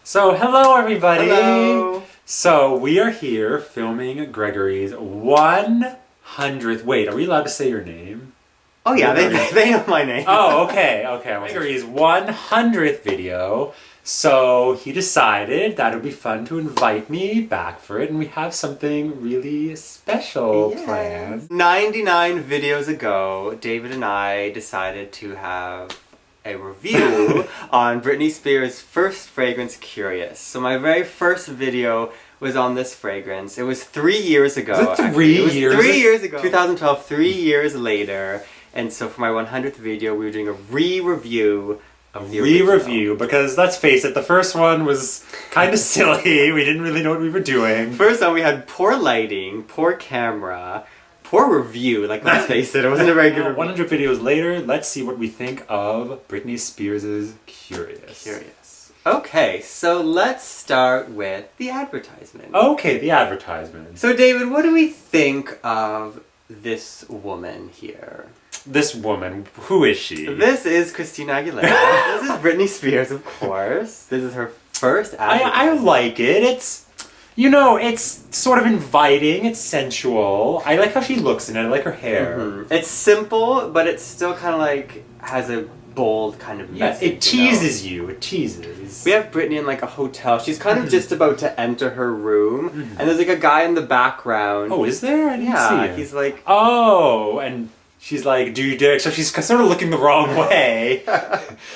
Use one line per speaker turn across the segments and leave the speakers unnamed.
So, hello everybody!
Hello!
So, we are here filming Gregory's 100th... Wait, are we allowed to say your name?
Oh yeah, they know my name.
Oh, okay. Gregory's 100th video. So, he decided that it would be fun to invite me back for it, and we have something really special planned.
99 videos ago, David and I decided to have a review on Britney Spears' first fragrance, Curious. So my very first video was on this fragrance. It was 3 years ago.
Was it 3 years?
3 years ago. 2012, 3 years later. And so for my 100th video, we were doing a re-review of the original.
Because let's face it, the first one was kind of silly. We didn't really know what we were doing.
First one, we had poor lighting, poor camera, poor review. Like, let's face it wasn't a very good review.
100 videos later, let's see what we think of Britney Spears' Curious.
Okay, so let's start with the advertisement.
Okay, the advertisement.
So David, what do we think of this woman here?
This woman, who is she?
This is Christina Aguilera. This is Britney Spears, of course. This is her first advertisement.
I like it. It's, you know, it's sort of inviting. It's sensual. I like how she looks in it. I like her hair.
Mm-hmm. It's simple, but it still kind of like has a bold kind of message.
It teases you. It teases.
We have Britney in like a hotel. She's kind of just about to enter her room, and there's like a guy in the background.
Oh, is there? I didn't see it.
He's like,
oh, and she's like, do you dare? So she's sort of looking the wrong way.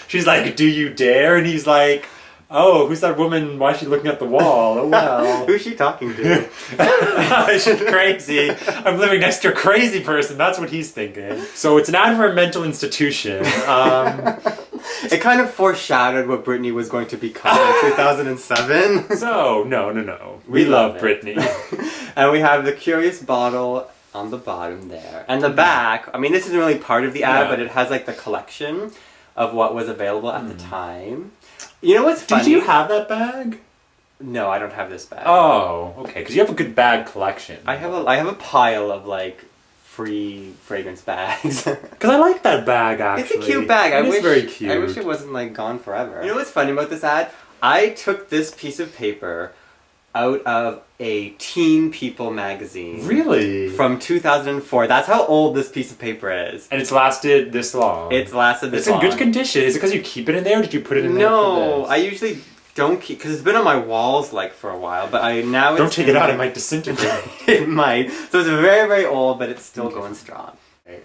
She's like, do you dare? And he's like, oh, who's that woman? Why is she looking at the wall? Oh, well.
Who's she talking to?
She's crazy. I'm living next to a crazy person. That's what he's thinking. So it's an mental institution.
It kind of foreshadowed what Britney was going to become in 2007.
So, no. We love Britney.
And we have the Curious bottle on the bottom there. And the back, I mean, this isn't really part of the ad, but it has like the collection of what was available at the time. You know what's funny?
Did you have that bag?
No, I don't have this bag.
Oh, okay. Because you have a good bag collection.
I have a pile of like free fragrance bags.
Because I like that bag, actually.
It's a cute bag.
It's very cute.
I wish it wasn't like gone forever. You know what's funny about this ad? I took this piece of paper out of a Teen People magazine.
Really?
From 2004. That's how old this piece of paper is.
And it's lasted this long.
It's lasted this long.
It's in good condition. Is it because you keep it in there, or did you put it in there for this?
I usually don't keep, because it's been on my walls like for a while, but
Don't take it out, it might disintegrate.
It might. So it's very, very old, but it's still going strong.
Okay.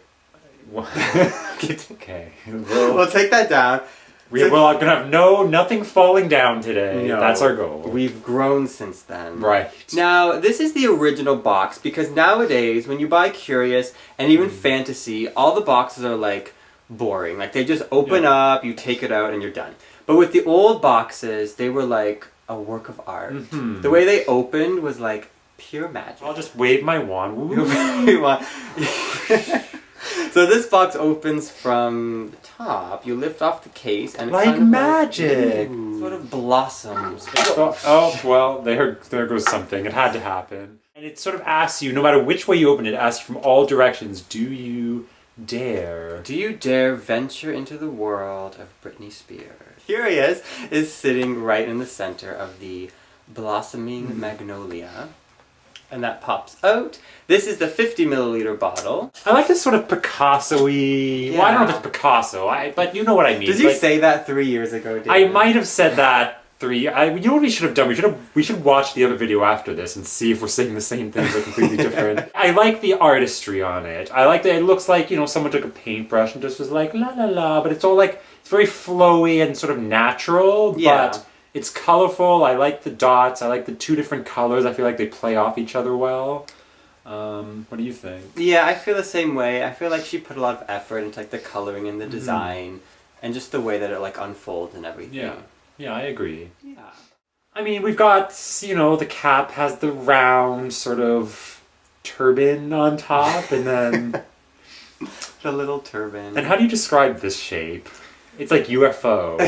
We'll take that down.
We're gonna have nothing falling down today. No, that's our goal.
We've grown since then.
Right.
Now, this is the original box, because nowadays, when you buy Curious, and even Fantasy, all the boxes are like boring. Like they just open up, you take it out, and you're done. But with the old boxes, they were like a work of art. The way they opened was like pure magic.
I'll just wave my wand.
So this box opens from the top. You lift off the case, and it's
like
kind of
magic.
Like, sort of blossoms.
Oh, well, there goes something. It had to happen. And it sort of asks you, no matter which way you open it, it asks you from all directions, do you dare?
Do you dare venture into the world of Britney Spears? Curious is sitting right in the center of the blossoming magnolia. And that pops out. This is the 50 milliliter bottle.
I like this sort of Picasso-y... Yeah. Well, I don't know if it's Picasso, but you know what I mean.
Did you say that 3 years ago, David?
I might have said that you know what we should have done? We should watch the other video after this and see if we're saying the same things or completely different. I like the artistry on it. I like that it looks like, you know, someone took a paintbrush and just was like, la la la, but it's all like, it's very flowy and sort of natural, but... It's colorful. I like the dots. I like the two different colors. I feel like they play off each other well. What do you think?
Yeah, I feel the same way. I feel like she put a lot of effort into like the coloring and the design, and just the way that it like unfolds and everything.
Yeah, I agree.
Yeah.
I mean, we've got, you know, the cap has the round sort of turban on top, and then
the little turban.
And how do you describe this shape? It's like UFO.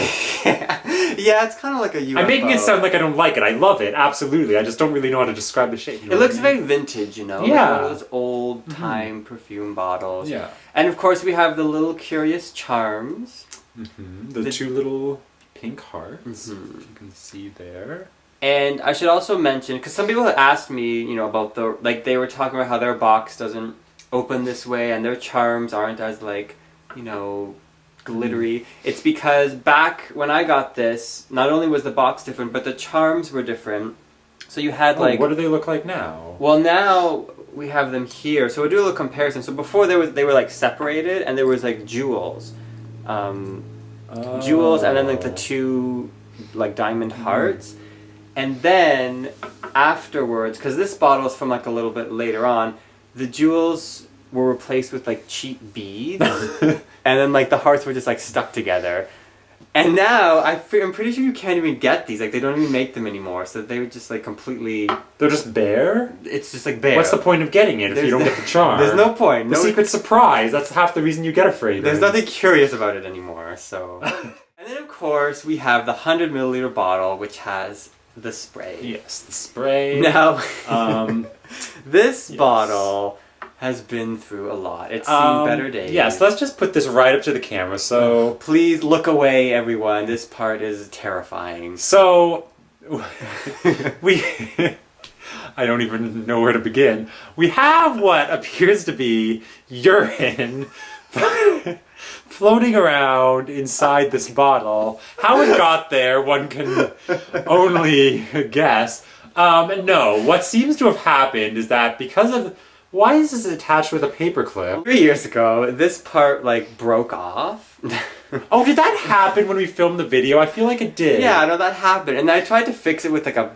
Yeah, it's kind of like a UFO.
I'm making it sound like I don't like it. I love it, absolutely. I just don't really know how to describe the shape. You know
it looks very vintage, you know?
Yeah.
Like one of those old-time perfume bottles.
Yeah.
And of course we have the little Curious charms.
The two little pink hearts, which you can see there.
And I should also mention, because some people have asked me, you know, about the, like, they were talking about how their box doesn't open this way and their charms aren't as, like, you know, glittery. It's because back when I got this, not only was the box different, but the charms were different. So you had, like...
what do they look like now?
Well, now we have them here. So we'll do a little comparison. So before they were, like, separated, and there was, like, jewels. Jewels, and then, like, the two, like, diamond hearts. And then, afterwards, because this bottle is from, like, a little bit later on, the jewels were replaced with, like, cheap beads. And then, like, the hearts were just, like, stuck together. And now, I'm pretty sure you can't even get these. Like, they don't even make them anymore. So they were just, like, completely...
They're just bare?
It's just, like, bare.
What's the point of getting it if you don't get the charm?
There's no point.
The secret surprise. That's half the reason you get a fragrance.
There's nothing curious about it anymore, so... And then, of course, we have the 100 milliliter bottle, which has the spray.
Yes, the spray.
Now, this bottle has been through a lot. It's seen better days.
Yes, let's just put this right up to the camera, so...
Please look away, everyone. This part is terrifying.
So, we... I don't even know where to begin. We have what appears to be urine floating around inside this bottle. How it got there, one can only guess. No, what seems to have happened is that because of... Why is this attached with a paper clip?
3 years ago, this part, like, broke off.
Oh, did that happen when we filmed the video? I feel like it did.
Yeah, no, that happened. And I tried to fix it with, like, a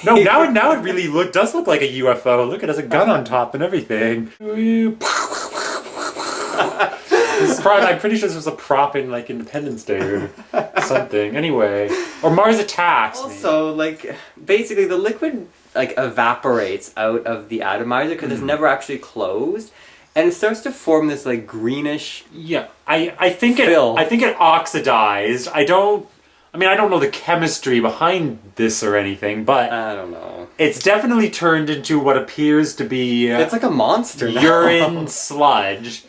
No, now it really does look like a UFO. Look, it has a gun on top and everything. I'm pretty sure this was a prop in, like, Independence Day or something. Anyway. Or Mars Attacks.
Also, like, basically the liquid, like, evaporates out of the atomizer because it's never actually closed. And it starts to form this, like, greenish...
Yeah, I think
film.
I think it oxidized. I don't know the chemistry behind this or anything, but...
I don't know.
It's definitely turned into what appears to be...
it's like a monster now.
Urine sludge.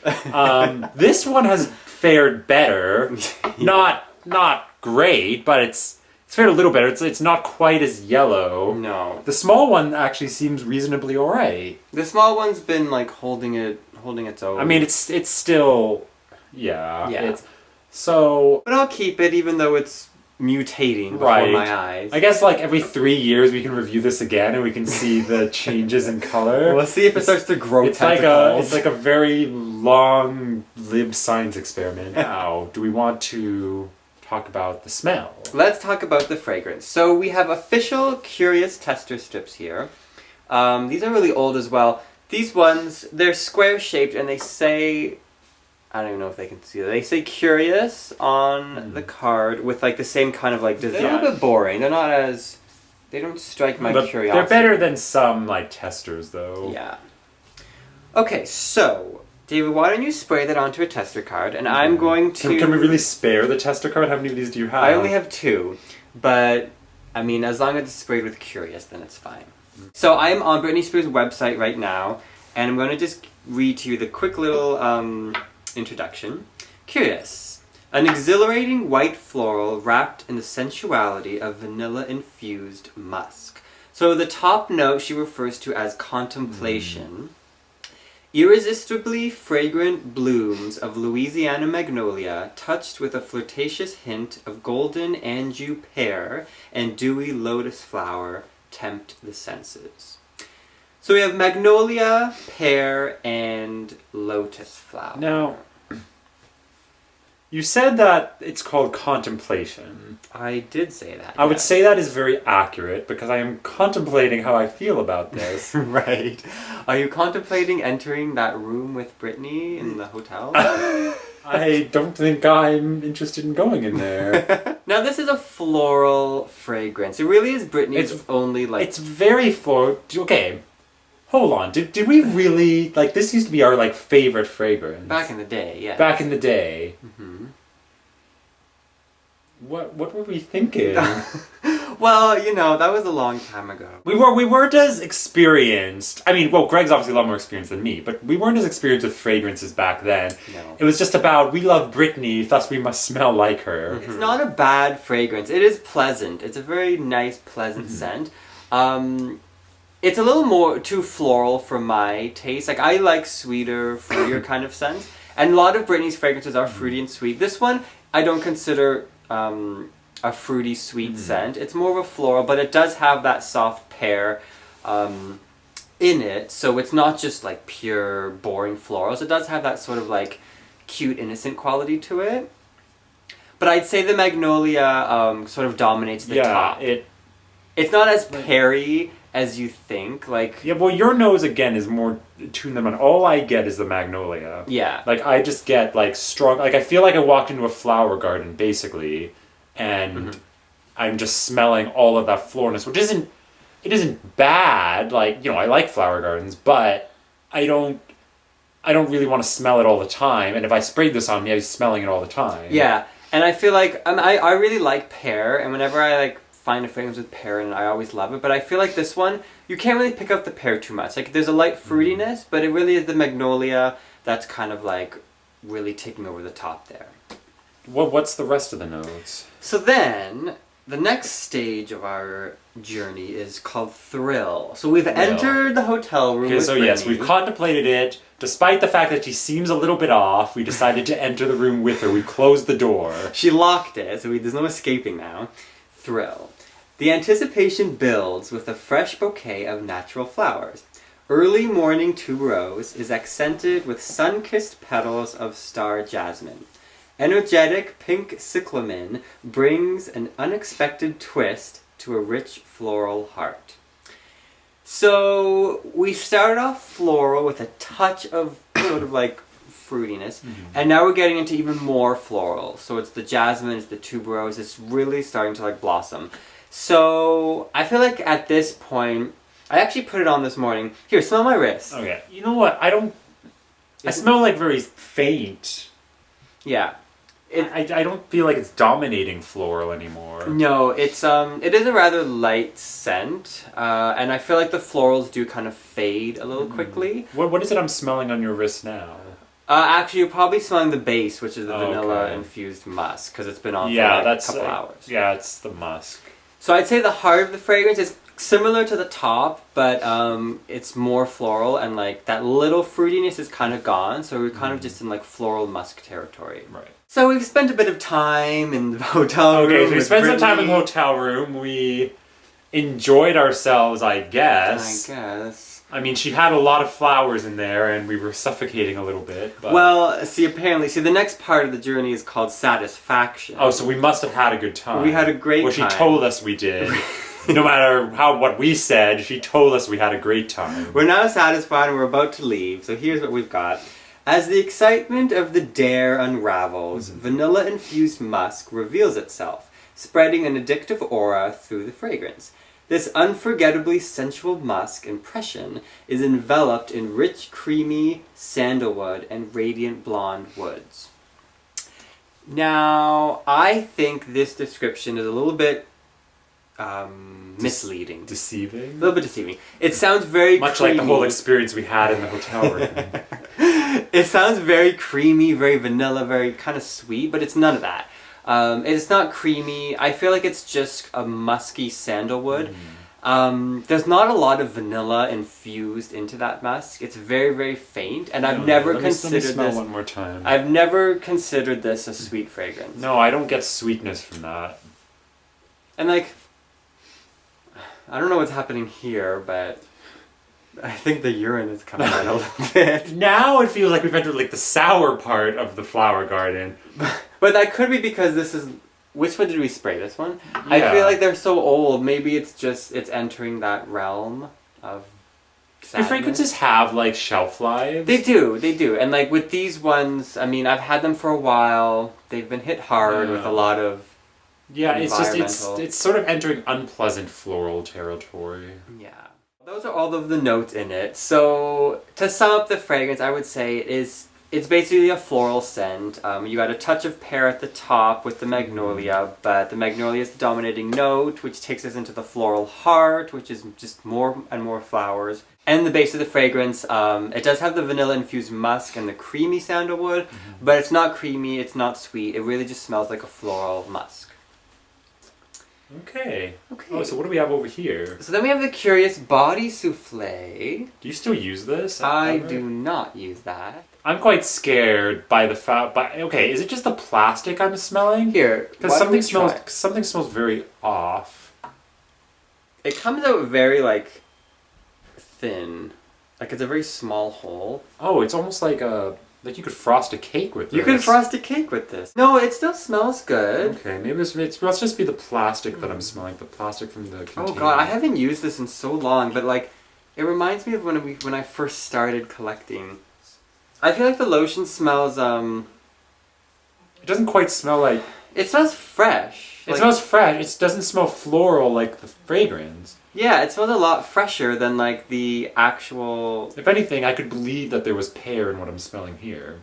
This one has fared better.
Yeah.
Not great, but it's fared a little better. It's not quite as yellow.
No.
The small one actually seems reasonably alright.
The small one's been, like, holding its own.
I mean, it's still... Yeah.
Yeah.
So...
But I'll keep it even though it's mutating before my eyes.
I guess, like, every 3 years we can review this again and we can see the changes in color.
We'll see if it starts to grow
it's
tentacles.
Like a very long-lived science experiment. Now, do we want to talk about the smell?
Let's talk about the fragrance. So we have official Curious tester strips here. These are really old as well. These ones, they're square-shaped and they say... I don't even know if they can see that. They say Curious on the card with, like, the same kind of, like, design. They're a little bit boring. They're not as... They don't strike my curiosity.
They're better than some, like, testers, though.
Yeah. Okay, so... David, why don't you spray that onto a tester card, and I'm going to...
Can we really spare the tester card? How many of these do you have?
I only have 2, but, I mean, as long as it's sprayed with Curious, then it's fine. So I'm on Britney Spears' website right now, and I'm going to just read to you the quick little introduction. Curious. An exhilarating white floral wrapped in the sensuality of vanilla-infused musk. So the top note she refers to as contemplation. Irresistibly fragrant blooms of Louisiana magnolia, touched with a flirtatious hint of golden anjou pear and dewy lotus flower, tempt the senses. So we have magnolia, pear, and lotus flower.
Now, you said that it's called contemplation.
I did say that.
I would say that is very accurate because I am contemplating how I feel about this.
Right. Are you contemplating entering that room with Brittany in the hotel?
I don't think I'm interested in going in there.
Now this is a floral fragrance. It really is Brittany's only, like...
It's very floral. Okay, hold on. Did we really... Like, this used to be our, like, favorite fragrance.
Back in the day, yeah.
Back in the day.
Mm-hmm.
What were we thinking?
Well, you know, that was a long time ago.
We weren't as experienced. I mean, well, Greg's obviously a lot more experienced than me, but we weren't as experienced with fragrances back then.
No.
It was just about, we love Britney, thus we must smell like her.
It's not a bad fragrance. It is pleasant. It's a very nice, pleasant scent. It's a little more too floral for my taste. Like, I like sweeter, fruitier kind of scents. And a lot of Britney's fragrances are fruity and sweet. This one, I don't consider a fruity, sweet scent. It's more of a floral, but it does have that soft pear in it. So it's not just like pure, boring florals. It does have that sort of like cute, innocent quality to it. But I'd say the magnolia sort of dominates the top. It's not as peary as you think. Like,
yeah, well, your nose again is more tuned than mine. All I get is the magnolia.
Yeah.
Like, I just get like strong. Like, I feel like I walked into a flower garden basically, and I'm just smelling all of that floralness, which isn't bad. Like, you know, I like flower gardens, but I don't really want to smell it all the time. And if I sprayed this on me, I'd be smelling it all the time.
Yeah, and I feel like I really like pear, and whenever I like find a fragrance with pear, and I always love it. But I feel like this one, you can't really pick up the pear too much. Like, there's a light fruitiness, but it really is the magnolia that's kind of like really taking over the top there.
What's the rest of the notes?
So then, the next stage of our journey is called Thrill. So we've entered the hotel room with
so
Brittany.
yes, we've contemplated it. Despite the fact that she seems a little bit off, we decided to enter the room with her. We closed the door.
She locked it, so there's no escaping now. Thrill. The anticipation builds with a fresh bouquet of natural flowers. Early morning tuberose is accented with sun-kissed petals of star jasmine. Energetic pink cyclamen brings an unexpected twist to a rich floral heart. So we started off floral with a touch of sort of like fruitiness, and now we're getting into even more floral. So it's the jasmine, it's the tuberose, it's really starting to like blossom. So I feel like at this point, I actually put it on this morning. Here, smell my wrist.
Okay. You know what? I smell like very faint.
Yeah.
I don't feel like it's dominating floral anymore.
No, it is a rather light scent, and I feel like the florals do kind of fade a little quickly.
What is it I'm smelling on your wrist now?
Actually, you're probably smelling the base, which is the vanilla-infused musk, because it's been on for like a couple hours.
Yeah, it's the musk.
So I'd say the heart of the fragrance is similar to the top, but it's more floral, and like that little fruitiness is kind of gone, so we're kind of just in like floral musk territory.
Right.
So we've spent a bit of time in the hotel room.
Okay, so we spent some time in the hotel room. We enjoyed ourselves, I guess. I mean, she had a lot of flowers in there, and we were suffocating a little bit. But...
Well, apparently, the next part of the journey is called satisfaction.
Oh, so we must have had a good time.
We had a great time.
Well, she told us we did. No matter what we said, she told us we had a great time.
We're now satisfied and we're about to leave, so here's what we've got. As the excitement of the dare unravels, vanilla-infused musk reveals itself, spreading an addictive aura through the fragrance. This unforgettably sensual musk impression is enveloped in rich, creamy sandalwood and radiant blonde woods. Now, I think this description is a little bit misleading.
Deceiving?
A little bit deceiving. It sounds very
much
creamy.
like the whole experience we had in the hotel room.
It sounds very creamy, very vanilla, very kind of sweet, but it's none of that. It's not creamy. I feel like it's just a musky sandalwood. There's not a lot of vanilla infused into that musk. It's very, very faint, and I've never considered this.
Let me smell one more time.
I've never considered this a sweet fragrance.
No, I don't get sweetness from that.
And like, I don't know what's happening here, but I think the urine is coming out a little bit.
Now it feels like we've entered like the sour part of the flower garden.
But that could be because this is... Which one did we spray? This one? Yeah. I feel like they're so old. Maybe it's entering that realm of sadness.
Do fragrances have like shelf lives?
They do. And like with these ones, I mean, I've had them for a while. They've been hit hard with a lot of
it's sort of entering unpleasant floral territory.
Yeah. Those are all of the notes in it. So to sum up the fragrance, I would say it It's basically a floral scent. You got a touch of pear at the top with the magnolia, but the magnolia is the dominating note, which takes us into the floral heart, which is just more and more flowers. And the base of the fragrance, it does have the vanilla-infused musk and the creamy sandalwood, but it's not creamy, it's not sweet. It really just smells like a floral musk.
Okay. Oh, so what do we have over here?
So then we have the Curious Body Souffle.
Do you still use this?
I do not use that.
I'm quite scared by the fact. Okay, is it just the plastic I'm smelling?
Here,
because something smells very off.
It comes out very like thin, like it's a very small hole.
Oh, it's almost like you could frost a cake with this.
You could frost a cake with this. No, it still smells good.
Okay, maybe let's just be the plastic that I'm smelling. The plastic from the container.
Oh god, I haven't used this in so long, but like, it reminds me of when I first started collecting. I feel like the lotion smells,
It doesn't quite smell like...
It smells fresh.
It smells fresh. It doesn't smell floral like the fragrance.
Yeah, it smells a lot fresher than like the actual...
If anything, I could believe that there was pear in what I'm smelling here.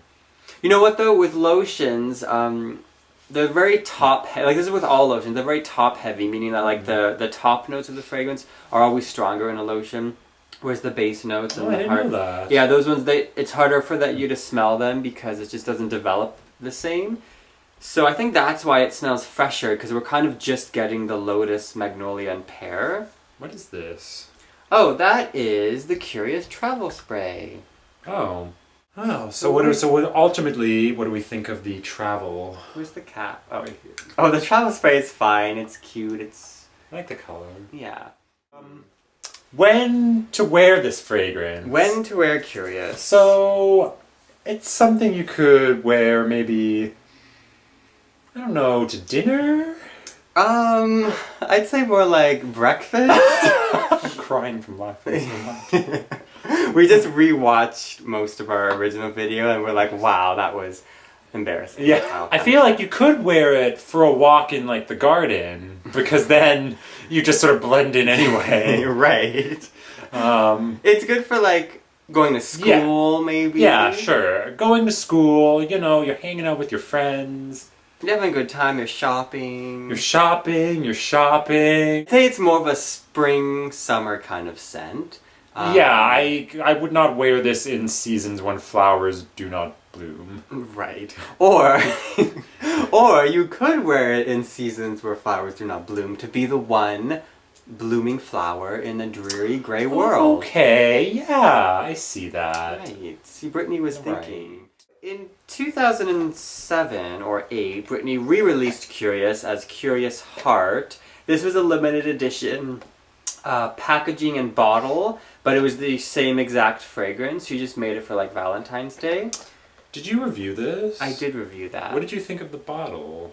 You know what though, with lotions, they're very top like this is with all lotions, they're very top heavy, meaning that like the top notes of the fragrance are always stronger in a lotion. Whereas the base notes and
I didn't know that.
Yeah, those ones, it's harder for you to smell them because it just doesn't develop the same. So I think that's why it smells fresher, because we're kind of just getting the lotus, magnolia, and pear.
What is this?
Oh, that is the Curious Travel Spray.
Oh. Oh, so ultimately, what do we think of the travel?
Where's the cap? Oh, right here. Oh, the travel spray is fine. It's cute.
I like the color.
Yeah.
When to wear this fragrance?
When to wear Curious.
So, it's something you could wear maybe, I don't know, to dinner?
I'd say more like breakfast.
I'm crying from laughing so much.
We just rewatched most of our original video and we're like, wow, that was embarrassing.
Yeah, I feel like you could wear it for a walk in like the garden, because then you just sort of blend in anyway.
Right. It's good for like going to school, maybe.
Yeah, sure. Going to school, you're hanging out with your friends.
You're having a good time, you're shopping.
You're shopping.
I'd say it's more of a spring, summer kind of scent.
Yeah, I would not wear this in seasons when flowers do not bloom.
Right. Or or you could wear it in seasons where flowers do not bloom to be the one blooming flower in the dreary grey world.
Okay, yeah, I see that.
Right. See, Brittany was thinking. In 2007 or 8, Brittany re-released Curious as Curious Heart. This was a limited edition packaging and bottle, but it was the same exact fragrance. She just made it for like Valentine's Day.
Did you review this?
I did review that.
What did you think of the bottle?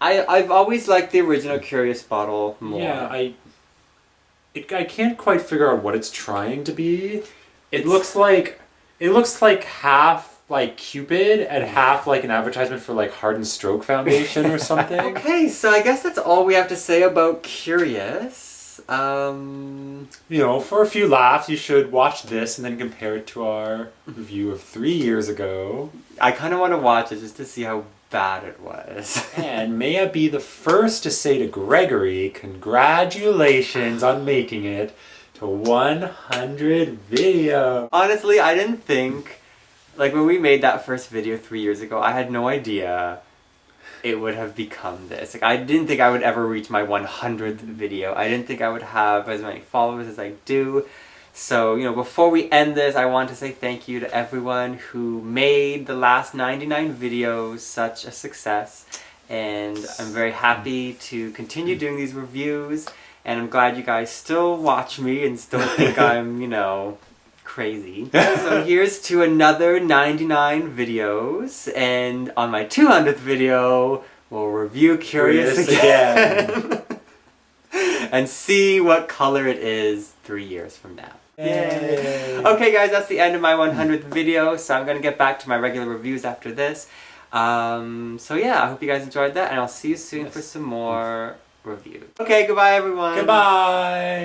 I've always liked the original Curious bottle more.
Yeah, I can't quite figure out what it's trying to be. It looks like half like Cupid and half like an advertisement for like Hard and Stroke Foundation or something.
Okay, so I guess that's all we have to say about Curious.
For a few laughs, you should watch this and then compare it to our review of 3 years ago.
I kind of want to watch it just to see how bad it was.
And may I be the first to say to Gregory, congratulations on making it to 100 video.
Honestly, I didn't think, like when we made that first video 3 years ago, I had no idea it would have become this. Like, I didn't think I would ever reach my 100th video. I didn't think I would have as many followers as I do. So, before we end this, I want to say thank you to everyone who made the last 99 videos such a success. And I'm very happy to continue doing these reviews. And I'm glad you guys still watch me and still think I'm, crazy. So here's to another 99 videos, and on my 200th video, we'll review Curious again. And see what color it is 3 years from now. Yay! Okay guys, that's the end of my 100th video, so I'm going to get back to my regular reviews after this. So yeah, I hope you guys enjoyed that, and I'll see you soon for some more reviews. Okay, goodbye everyone!
Goodbye!